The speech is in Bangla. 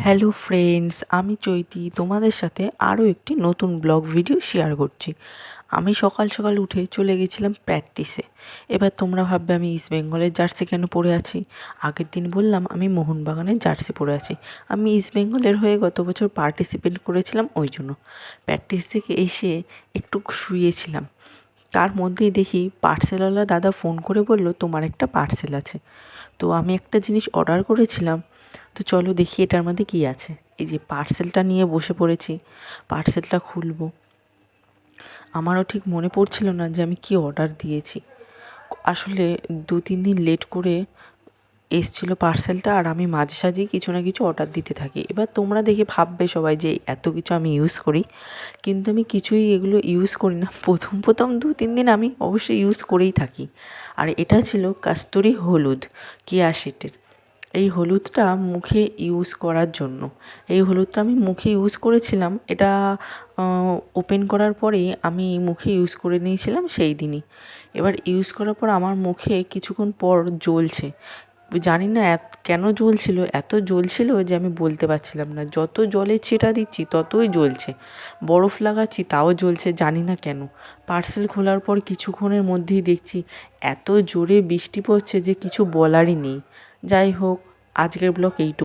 হ্যালো ফ্রেন্ডস, আমি চৈতি তোমাদের সাথে আরও একটি নতুন ব্লগ ভিডিও শেয়ার করছি। আমি সকাল সকাল উঠে চলে গেছিলাম প্র্যাকটিসে। এবার তোমরা ভাববে আমি ইস্ট বেঙ্গলের জার্সি কেন পরে আছি। আগের দিন বললাম আমি মোহনবাগানের জার্সি পরে আছি। আমি ইস্ট বেঙ্গলের হয়ে গত বছর পার্টিসিপেট করেছিলাম, ওই জন্য। প্র্যাকটিস থেকে এসে একটু শুয়েছিলাম, তার মধ্যেই দেখি পার্সেলওয়ালা দাদা ফোন করে বলল তোমার একটা পার্সেল আছে। তো আমি একটা জিনিস অর্ডার করেছিলাম, তো চলো দেখি এটার মধ্যে কী আছে। এই যে পার্সেলটা নিয়ে বসে পড়েছি, পার্সেলটা খুলবো। আমারও ঠিক মনে পড়ছিল না যে আমি কি অর্ডার দিয়েছি। আসলে 2-3 দিন লেট করে এসেছিলো পার্সেলটা, আর আমি মাঝে সাঝেই কিছু না কিছু অর্ডার দিতে থাকি। এবার তোমরা দেখে ভাববে সবাই যে এত কিছু আমি ইউজ করি, কিন্তু আমি কিছুই এগুলো ইউজ করি না। প্রথম 2-3 দিন আমি অবশ্যই ইউজ করেই থাকি। আর এটা ছিল কাস্তুরি হলুদ, কেয়া শেটের। এই হলুদটা মুখে ইউজ করার জন্য, এই হলুদটা আমি মুখে ইউজ করেছিলাম। এটা ওপেন করার পরেই আমি মুখে ইউজ করে নিয়েছিলাম সেই দিনই। এবার ইউজ করার পর আমার মুখে কিছুক্ষণ পর জ্বলছে। জানি না কেন জ্বলছিল, এত জ্বলছিল যে আমি বলতে পারছিলাম না। যত জলের ছিটা দিচ্ছি ততই জ্বলছে, বরফ লাগাচ্ছি তাও জ্বলছে, জানি না কেন। পার্সেল খোলার পর কিছুক্ষণের মধ্যেই দেখছি এত জোরে বৃষ্টি পড়ছে যে কিছু বলারই নেই। যাই হোক, আজকের ব্লগ এইটুকু।